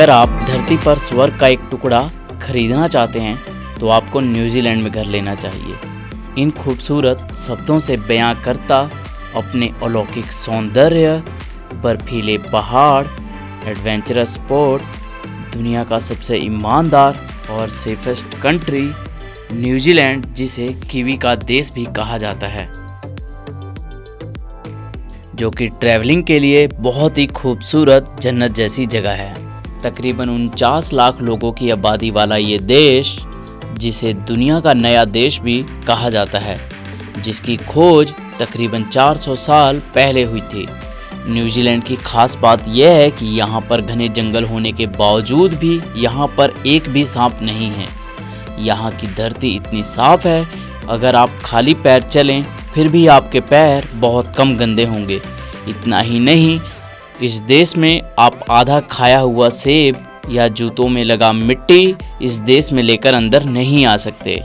अगर आप धरती पर स्वर्ग का एक टुकड़ा खरीदना चाहते हैं तो आपको न्यूजीलैंड में घर लेना चाहिए। इन खूबसूरत शब्दों से बयां करता अपने अलौकिक सौंदर्य, बर्फीले पहाड़, एडवेंचरस स्पोर्ट, दुनिया का सबसे ईमानदार और सेफेस्ट कंट्री न्यूजीलैंड, जिसे कीवी का देश भी कहा जाता है, जो कि ट्रैवलिंग के लिए बहुत ही खूबसूरत जन्नत जैसी जगह है। तकरीबन 49 लाख लोगों की आबादी वाला ये देश, जिसे दुनिया का नया देश भी कहा जाता है, जिसकी खोज तकरीबन 400 साल पहले हुई थी। न्यूजीलैंड की खास बात यह है कि यहाँ पर घने जंगल होने के बावजूद भी यहाँ पर एक भी सांप नहीं है। यहाँ की धरती इतनी साफ है, अगर आप खाली पैर चलें फिर भी आपके पैर बहुत कम गंदे होंगे। इतना ही नहीं, इस देश में आप आधा खाया हुआ सेब या जूतों में लगा मिट्टी इस देश में लेकर अंदर नहीं आ सकते।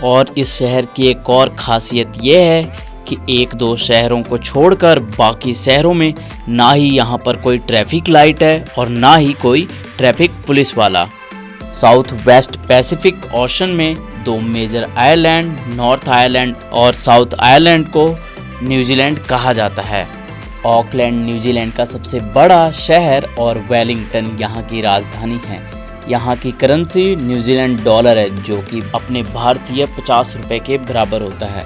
और इस शहर की एक और खासियत यह है कि 1-2 शहरों को छोड़कर बाकी शहरों में ना ही यहाँ पर कोई ट्रैफिक लाइट है और ना ही कोई ट्रैफिक पुलिस वाला। साउथ वेस्ट पैसिफिक ओशन में 2 मेजर आइलैंड, नॉर्थ आइलैंड और साउथ आइलैंड को न्यूजीलैंड कहा जाता है। ऑकलैंड न्यूजीलैंड का सबसे बड़ा शहर और वेलिंगटन यहाँ की राजधानी है। यहाँ की करेंसी न्यूजीलैंड डॉलर है, जो कि अपने भारतीय 50 रुपए के बराबर होता है।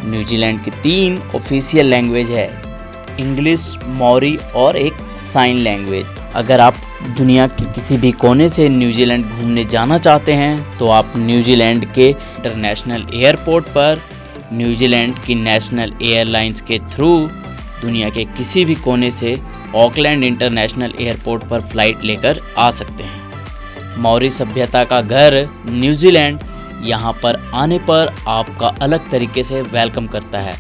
न्यूजीलैंड की 3 ऑफिशियल लैंग्वेज है, इंग्लिश, मौरी और एक साइन लैंग्वेज। अगर आप दुनिया के किसी भी कोने से न्यूजीलैंड घूमने जाना चाहते हैं तो आप न्यूजीलैंड के इंटरनेशनल एयरपोर्ट पर न्यूजीलैंड की नेशनल एयरलाइंस के थ्रू दुनिया के किसी भी कोने से ऑकलैंड इंटरनेशनल एयरपोर्ट पर फ्लाइट लेकर आ सकते हैं। मौरी सभ्यता का घर न्यूजीलैंड यहाँ पर आने पर आपका अलग तरीके से वेलकम करता है।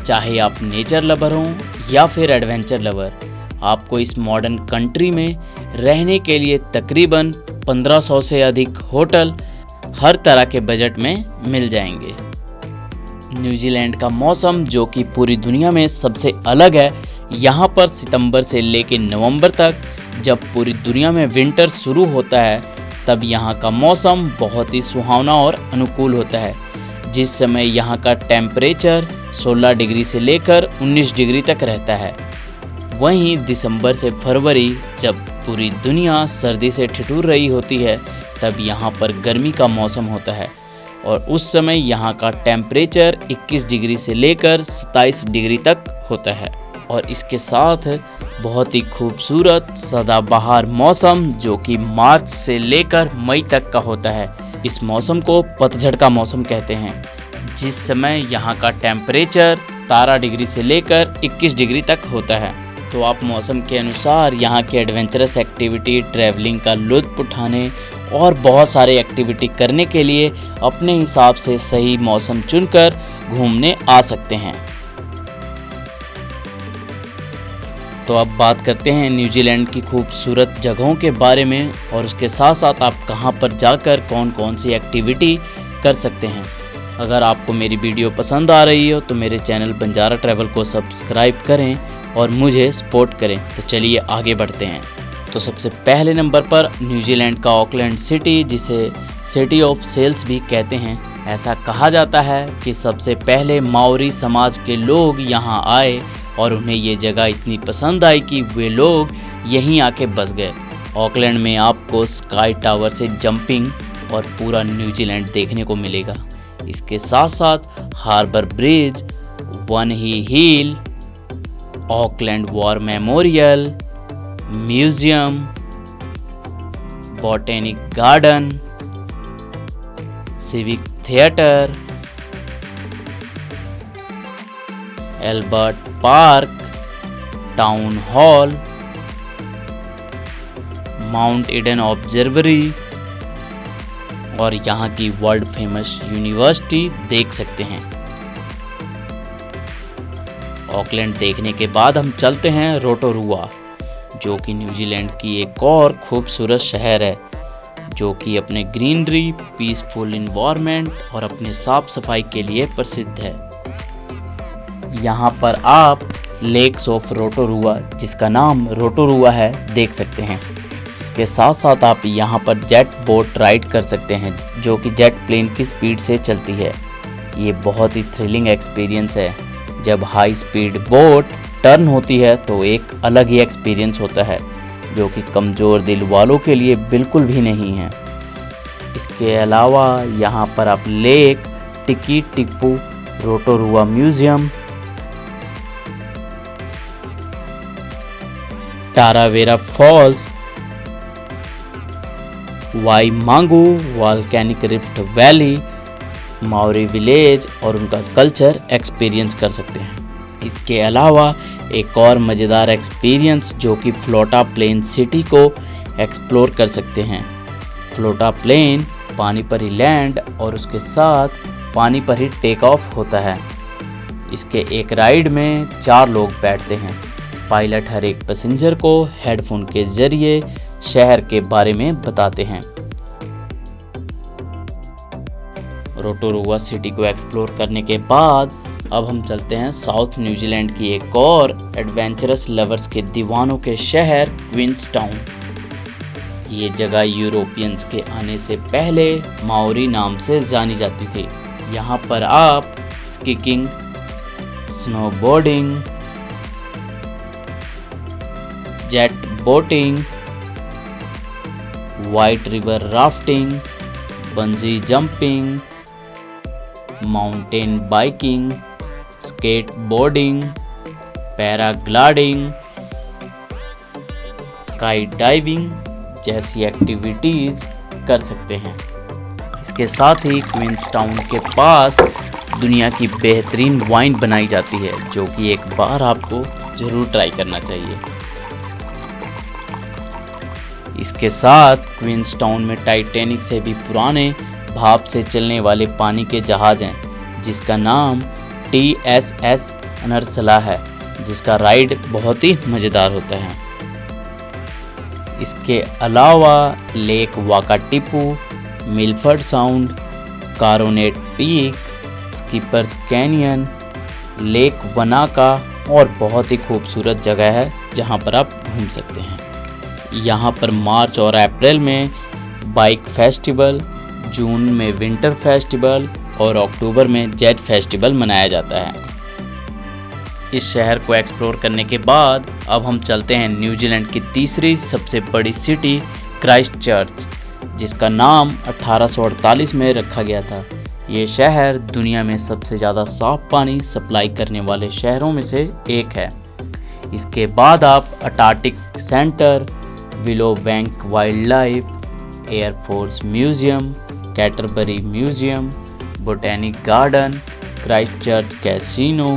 चाहे आप नेचर लवर हों या फिर एडवेंचर लवर, आपको इस मॉडर्न कंट्री में रहने के लिए तकरीबन 1500 से अधिक होटल हर तरह के बजट में मिल जाएंगे। न्यूजीलैंड का मौसम, जो कि पूरी दुनिया में सबसे अलग है, यहाँ पर सितंबर से लेकर नवंबर तक, जब पूरी दुनिया में विंटर शुरू होता है, तब यहाँ का मौसम बहुत ही सुहावना और अनुकूल होता है, जिस समय यहाँ का टेम्परेचर 16 डिग्री से लेकर 19 डिग्री तक रहता है। वहीं दिसंबर से फरवरी, जब पूरी दुनिया सर्दी से ठिठुर रही होती है, तब यहाँ पर गर्मी का मौसम होता है और उस समय यहाँ का टेम्परेचर 21 डिग्री से लेकर 27 डिग्री तक होता है। और इसके साथ बहुत ही खूबसूरत सदाबहार मौसम, जो कि मार्च से लेकर मई तक का होता है। इस मौसम को पतझड़ का मौसम कहते हैं, जिस समय यहाँ का टेम्परेचर 17 डिग्री से लेकर 21 डिग्री तक होता है। तो आप मौसम के अनुसार यहाँ की एडवेंचरस एक्टिविटी, ट्रैवलिंग का लुत्फ उठाने और बहुत सारे एक्टिविटी करने के लिए अपने हिसाब से सही मौसम चुनकर घूमने आ सकते हैं। तो अब बात करते हैं न्यूजीलैंड की खूबसूरत जगहों के बारे में और उसके साथ साथ आप कहां पर जाकर कौन कौन सी एक्टिविटी कर सकते हैं। अगर आपको मेरी वीडियो पसंद आ रही हो तो मेरे चैनल बंजारा ट्रैवल को सब्सक्राइब करें और मुझे सपोर्ट करें। तो चलिए आगे बढ़ते हैं। तो सबसे पहले नंबर पर न्यूजीलैंड का ऑकलैंड सिटी, जिसे सिटी ऑफ सेल्स भी कहते हैं। ऐसा कहा जाता है कि सबसे पहले माओरी समाज के लोग यहाँ आए और उन्हें ये जगह इतनी पसंद आई कि वे लोग यहीं आके बस गए। ऑकलैंड में आपको स्काई टावर से जंपिंग और पूरा न्यूजीलैंड देखने को मिलेगा। इसके साथ साथ हार्बर ब्रिज, वन ही Hill, Auckland War Memorial, Museum, Botanic Garden, Civic Theatre, Albert Park, Town Hall, Mount Eden Observatory और यहाँ की वर्ल्ड फेमस यूनिवर्सिटी देख सकते हैं। ऑकलैंड देखने के बाद हम चलते हैं रोटोरुआ, जो कि न्यूजीलैंड की एक और खूबसूरत शहर है, जो कि अपने ग्रीनरी, पीसफुल एनवायरनमेंट और अपने साफ सफाई के लिए प्रसिद्ध है। यहाँ पर आप लेक्स ऑफ रोटोरुआ, जिसका नाम रोटोरुआ है, देख सकते हैं। इसके साथ साथ आप यहाँ पर जेट बोट राइड कर सकते हैं, जो कि जेट प्लेन की स्पीड से चलती है। ये बहुत ही थ्रिलिंग एक्सपीरियंस है। जब हाई स्पीड बोट टर्न होती है तो एक अलग ही एक्सपीरियंस होता है, जो कि कमज़ोर दिल वालों के लिए बिल्कुल भी नहीं है। इसके अलावा यहाँ पर आप Lake Tikitapu, Rotorua Museum, Tarawera Falls, Waimangu Volcanic Rift Valley, Maori village और उनका कल्चर एक्सपीरियंस कर सकते हैं। इसके अलावा एक और मज़ेदार एक्सपीरियंस जो कि फ्लोटा प्लेन सिटी को एक्सप्लोर कर सकते हैं। फ्लोटा प्लेन पानी पर ही लैंड और उसके साथ पानी पर ही टेक ऑफ होता है। इसके एक राइड में 4 लोग बैठते हैं। पायलट हर एक पैसेंजर को हेडफोन के जरिए शहर के बारे में बताते हैं। रोटोरुआ सिटी को एक्सप्लोर करने के बाद अब हम चलते हैं साउथ न्यूजीलैंड की एक और एडवेंचरस लवर्स के दीवानों के शहर क्वींसटाउन। ये जगह यूरोपियंस के आने से पहले माओरी नाम से जानी जाती थी। यहाँ पर आप skiing, snowboarding, jet boating, white river rafting, bungee jumping, mountain biking, skateboarding, paragliding, sky diving जैसी एक्टिविटीज कर सकते हैं। इसके साथ ही क्वींसटाउन के पास दुनिया की बेहतरीन वाइन बनाई जाती है, जो कि एक बार आपको जरूर ट्राई करना चाहिए। इसके साथ क्वींसटाउन में टाइटैनिक से भी पुराने भाप से चलने वाले पानी के जहाज हैं, जिसका नाम TSS अनरसला है, जिसका राइड बहुत ही मज़ेदार होता है। इसके अलावा Lake Wakatipu, Milford Sound, Coronet Peak, Skippers Canyon, Lake Wanaka और बहुत ही खूबसूरत जगह है जहां पर आप घूम सकते हैं। यहाँ पर मार्च और अप्रैल में बाइक फेस्टिवल, जून में विंटर फेस्टिवल और अक्टूबर में जेट फेस्टिवल मनाया जाता है। इस शहर को एक्सप्लोर करने के बाद अब हम चलते हैं न्यूजीलैंड की तीसरी सबसे बड़ी सिटी क्राइस्टचर्च, जिसका नाम 1848 में रखा गया था। ये शहर दुनिया में सबसे ज़्यादा साफ पानी सप्लाई करने वाले शहरों में से एक है। इसके बाद आप Antarctic centre, willow bank wild life, air force museum, कैटरबरी museum, botanic garden, Christchurch casino,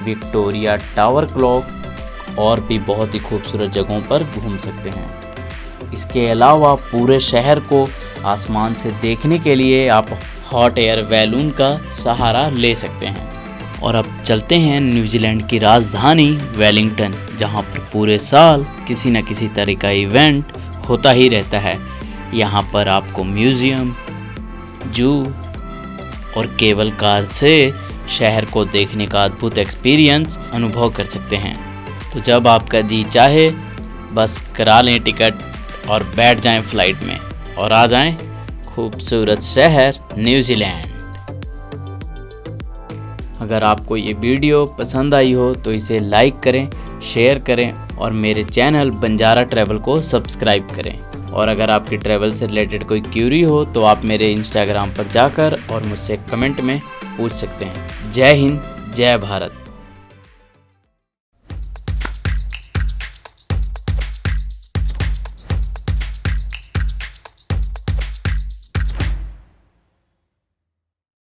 Victoria tower clock और भी बहुत ही खूबसूरत जगहों पर घूम सकते हैं। इसके अलावा पूरे शहर को आसमान से देखने के लिए आप हॉट एयर बैलून का सहारा ले सकते हैं। और अब चलते हैं न्यूजीलैंड की राजधानी वेलिंगटन, जहां पर पूरे साल किसी न किसी तरह का इवेंट होता ही रहता है। यहाँ पर आपको म्यूजियम, जू और केबल कार से शहर को देखने का अद्भुत एक्सपीरियंस अनुभव कर सकते हैं। तो जब आपका जी चाहे बस करा लें टिकट और बैठ जाएं फ्लाइट में और आ जाएं खूबसूरत शहर न्यूजीलैंड। अगर आपको ये वीडियो पसंद आई हो तो इसे लाइक करें, शेयर करें और मेरे चैनल बंजारा ट्रैवल को सब्सक्राइब करें। और अगर आपकी ट्रैवल से रिलेटेड कोई क्यूरी हो तो आप मेरे इंस्टाग्राम पर जाकर और मुझसे कमेंट में पूछ सकते हैं। जय हिंद, जय भारत।